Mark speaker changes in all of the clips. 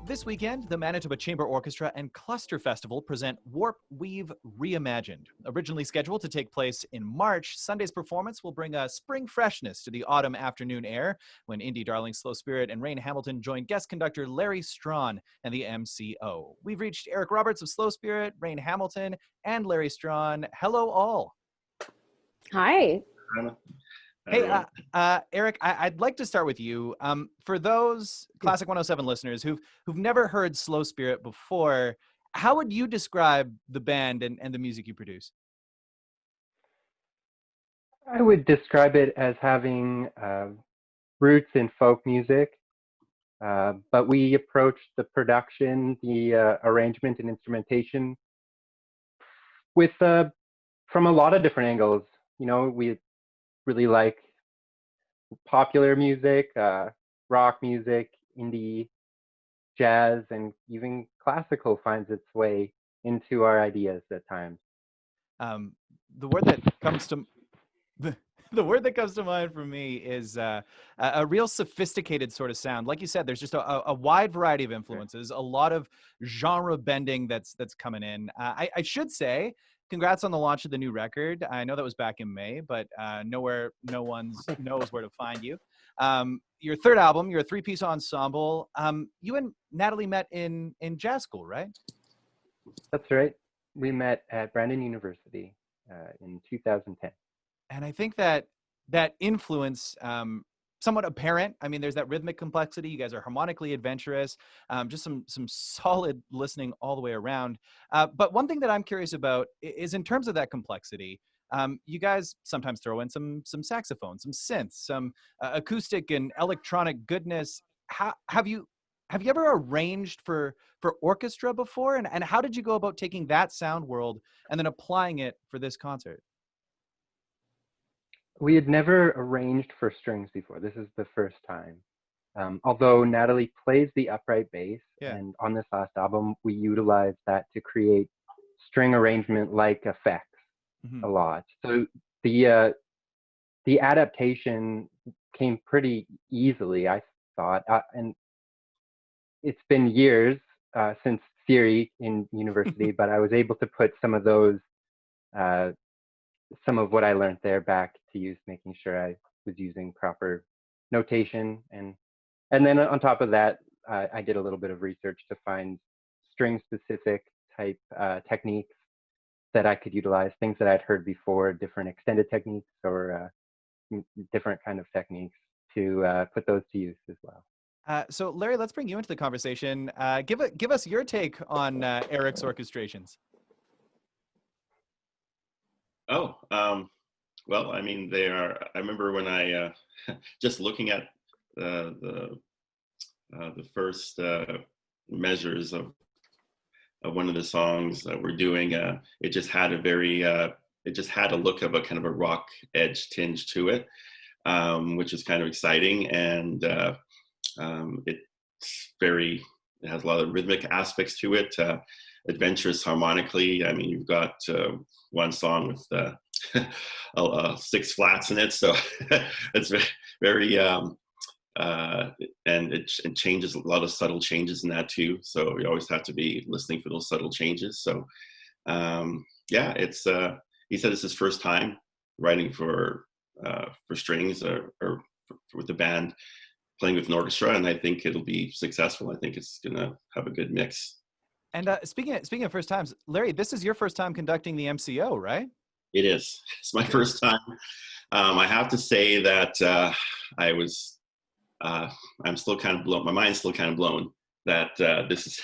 Speaker 1: This weekend, the Manitoba Chamber Orchestra and Cluster Festival present Warp Weave Reimagined. Originally scheduled to take place in March, Sunday's performance will bring a spring freshness to the autumn afternoon air when indie darlings Slow Spirit and Raine Hamilton join guest conductor Larry Strachan and the MCO. We've reached Eric Roberts of Slow Spirit, Raine Hamilton, and Larry Strachan. Hello, all.
Speaker 2: Hi.
Speaker 1: Hey, Eric, I'd like to start with you. For those Classic 107 listeners who've never heard Slow Spirit before, how would you describe the band and the music you produce?
Speaker 3: I would describe it as having roots in folk music, but we approach the production, the arrangement and instrumentation with from a lot of different angles. You know, we really like popular music, rock music, indie, jazz, and even classical finds its way into our ideas at times.
Speaker 1: The word that comes to the word that comes to mind for me is a real sophisticated sort of sound. Like you said, there's just a wide variety of influences, a lot of genre bending that's coming in. I should say, congrats on the launch of the new record. I know that was back in May, but no one knows where to find you. Your third album, you're a three-piece ensemble. You and Natalie met in jazz school, right?
Speaker 3: That's right. We met at Brandon University in 2010.
Speaker 1: And I think that influence, somewhat apparent. I mean, there's that rhythmic complexity. You guys are harmonically adventurous, just some solid listening all the way around. But one thing that I'm curious about is in terms of that complexity, you guys sometimes throw in some saxophone, some synths, some acoustic and electronic goodness. Have you ever arranged for orchestra before? And how did you go about taking that sound world and then applying it for this concert?
Speaker 3: We had never arranged for strings before. This is the first time. Although Natalie plays the upright bass, and on this last album, we utilized that to create string arrangement-like effects a lot. So the adaptation came pretty easily, I thought. And it's been years since theory in university, but I was able to put some of those some of what I learned there back to use, making sure I was using proper notation. And then on top of that, I did a little bit of research to find string-specific type techniques that I could utilize, things that I'd heard before, different extended techniques or different kind of techniques to put those to use as well.
Speaker 1: So Larry, let's bring you into the conversation. Give us your take on Eric's orchestrations.
Speaker 4: Well, I mean, I remember when I, just looking at the first measures of one of the songs that we're doing, it just had a look of a kind of a rock edge tinge to it, which is kind of exciting. And it has a lot of rhythmic aspects to it, adventurous harmonically. I mean, you've got one song with 6 flats in it, so it's very and it changes, a lot of subtle changes in that too. So you always have to be listening for those subtle changes. So it's he said it's his first time writing for strings or with the band, playing with an orchestra, and I think it'll be successful. I think it's gonna have a good mix.
Speaker 1: And speaking of first times, Larry, this is your first time conducting the MCO, right?
Speaker 4: It is. It's my first time. I have to say that I'm still kind of blown. My mind's still kind of blown that this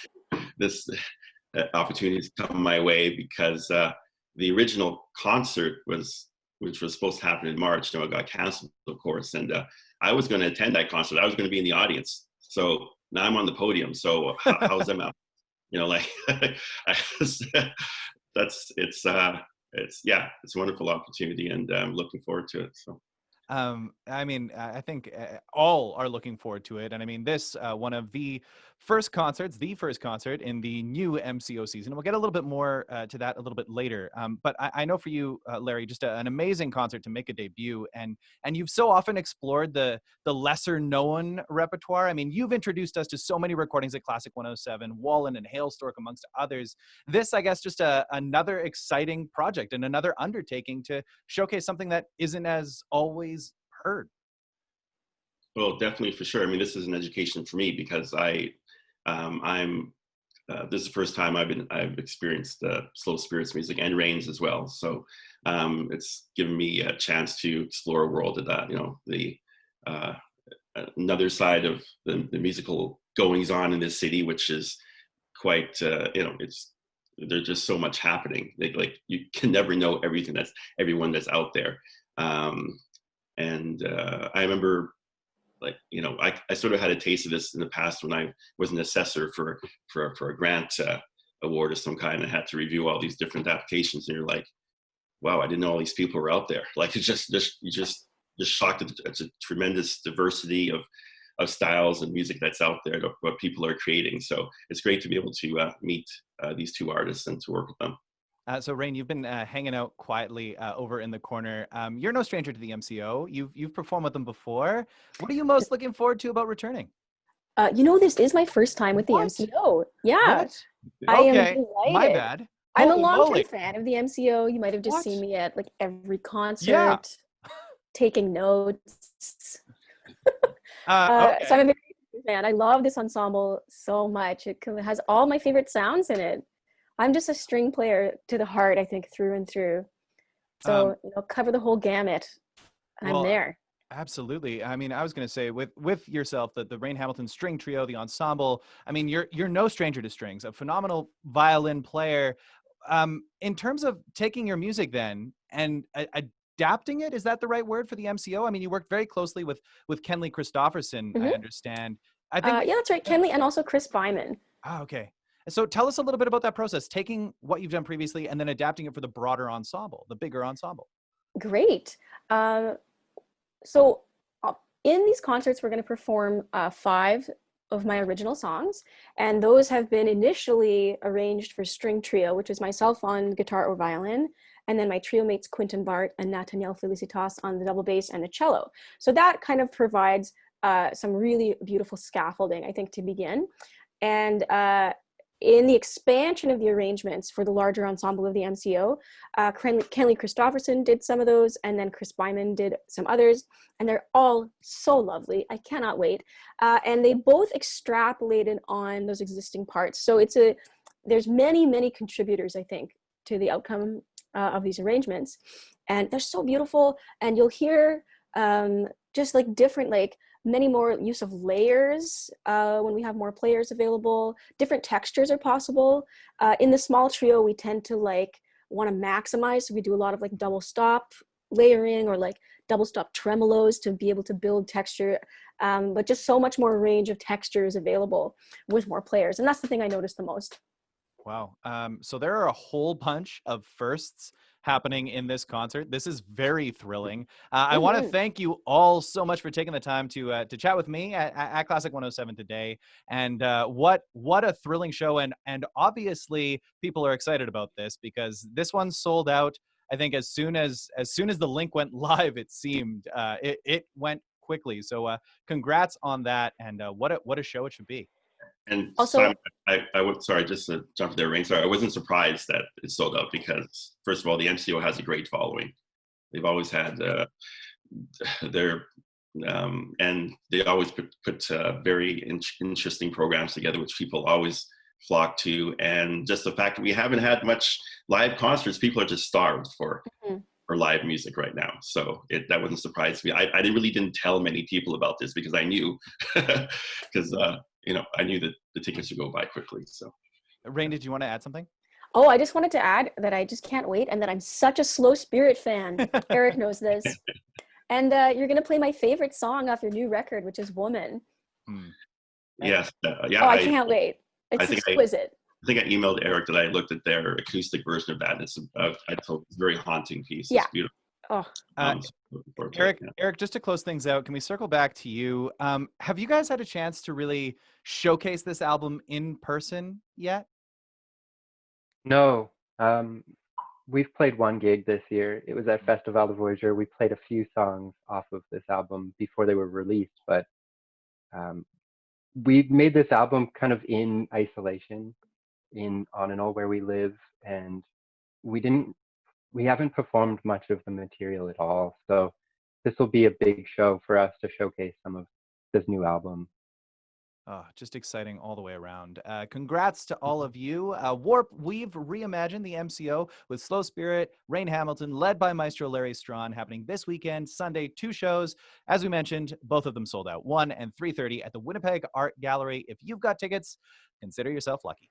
Speaker 4: opportunity has come my way, because the original concert which was supposed to happen in March, it got canceled, of course, and I was going to attend that concert. I was going to be in the audience. So now I'm on the podium. So how's that? It's a wonderful opportunity, and I'm looking forward to it. So
Speaker 1: I mean, I think all are looking forward to it. And I mean, this one of the first concerts in the new MCO season. We'll get a little bit more to that a little bit later. But I know for you, Larry, just an amazing concert to make a debut. And you've so often explored the lesser known repertoire. I mean, you've introduced us to so many recordings at Classic 107, Wallen and Hailstork, amongst others. This, I guess, just another exciting project and another undertaking to showcase something that isn't as always heard.
Speaker 4: Well, definitely, for sure. I mean, this is an education for me because I'm this is the first time I've experienced slow spirits music and Raine's as well. So it's given me a chance to explore a world of that, the another side of the musical goings on in this city, which is quite there's just so much happening. Like you can never know everyone that's out there. And I remember, I sort of had a taste of this in the past when I was an assessor for a grant award of some kind. I had to review all these different applications, and you're like, wow, I didn't know all these people were out there. Like you're just shocked at the tremendous diversity of styles and music that's out there, what people are creating. So it's great to be able to meet these two artists and to work with them.
Speaker 1: So Raine, you've been hanging out quietly over in the corner. You're no stranger to the MCO. You've performed with them before. What are you most looking forward to about returning?
Speaker 2: This is my first time with the MCO. Yeah.
Speaker 1: What?
Speaker 2: I am
Speaker 1: Okay,
Speaker 2: delighted.
Speaker 1: my bad.
Speaker 2: I'm a
Speaker 1: Holy
Speaker 2: long-term
Speaker 1: moly.
Speaker 2: fan of the MCO. You might have just
Speaker 1: What?
Speaker 2: seen me at like every concert,
Speaker 1: Yeah.
Speaker 2: taking notes.
Speaker 1: Okay.
Speaker 2: So I'm a very big fan. I love this ensemble so much. It has all my favorite sounds in it. I'm just a string player to the heart, I think, through and through. So, cover the whole gamut. I'm there.
Speaker 1: Absolutely. I mean, I was going to say with yourself, the Raine Hamilton String Trio, the ensemble, I mean, you're no stranger to strings, a phenomenal violin player. In terms of taking your music then and adapting it, is that the right word for the MCO? I mean, you worked very closely with Kenley Christopherson, I understand. I think
Speaker 2: yeah, that's right. Kenley and also Chris Byman.
Speaker 1: Okay. So tell us a little bit about that process, taking what you've done previously and then adapting it for the broader ensemble, the bigger ensemble.
Speaker 2: Great. So in these concerts, we're going to perform 5 of my original songs, and those have been initially arranged for string trio, which is myself on guitar or violin, and then my trio mates Quentin Bart and Nathaniel Felicitas on the double bass and the cello. So that kind of provides some really beautiful scaffolding, I think, to begin. And in the expansion of the arrangements for the larger ensemble of the MCO, Kenley Christopherson did some of those, and then Chris Byman did some others, and they're all so lovely. I cannot wait. And they both extrapolated on those existing parts. So there's many, many contributors, I think, to the outcome of these arrangements. And they're so beautiful, and you'll hear just like different, like many more use of layers when we have more players available. Different textures are possible. In the small trio, we tend to want to maximize. So we do a lot of like double stop layering or like double stop tremolos to be able to build texture. But just so much more range of textures available with more players. And that's the thing I noticed the most.
Speaker 1: Wow. So there are a whole bunch of firsts happening in this concert. This is very thrilling. I want to thank you all so much for taking the time to chat with me at Classic 107 today. And what a thrilling show. And obviously people are excited about this because this one sold out. I think as soon as the link went live, it seemed it went quickly. So congrats on that. And what a show it should be.
Speaker 4: And
Speaker 2: also,
Speaker 4: Simon, I would, sorry, just to jump there, Raine, sorry, I wasn't surprised that it sold out because, first of all, the MCO has a great following. They've always had and they always put very interesting programs together, which people always flock to. And just the fact that we haven't had much live concerts, people are just starved for live music right now. So that wasn't surprised me. I really didn't tell many people about this because I knew, because I knew that the tickets would go by quickly. So,
Speaker 1: Raine, did you want to add something?
Speaker 2: Oh, I just wanted to add that I just can't wait, and that I'm such a Slow Spirit fan. Eric knows this. And you're going to play my favorite song off your new record, which is Woman.
Speaker 4: Yes.
Speaker 2: Yeah. Oh, I can't wait. It's exquisite.
Speaker 4: I think I emailed Eric that I looked at their acoustic version of that. I told it's a very haunting piece.
Speaker 2: Yeah.
Speaker 4: It's beautiful.
Speaker 2: Oh,
Speaker 1: Uh,
Speaker 4: So looking forward to it.
Speaker 1: Eric, Eric, just to close things out, can we circle back to you? Have you guys had a chance to really showcase this album in person yet?
Speaker 3: No, we've played one gig this year. It was at Festival de Voyageur. We played a few songs off of this album before they were released, but um, we made this album kind of in isolation, in On and All Where We Live, and we didn't, we haven't performed much of the material at all. So this will be a big show for us to showcase some of this new album.
Speaker 1: Oh, just exciting all the way around. Congrats to all of you. Warp, we've reimagined the MCO with Slow Spirit, Raine Hamilton, led by Maestro Larry Strachan, happening this weekend, Sunday, 2 shows. As we mentioned, both of them sold out, 1 and 3:30 at the Winnipeg Art Gallery. If you've got tickets, consider yourself lucky.